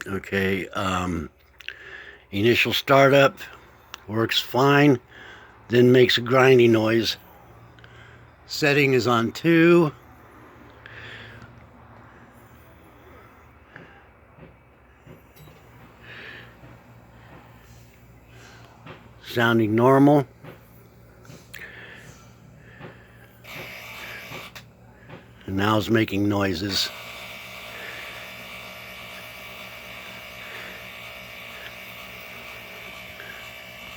Okay, initial startup works fine, then makes a grinding noise. Setting is on 2. Sounding normal. And now it's making noises.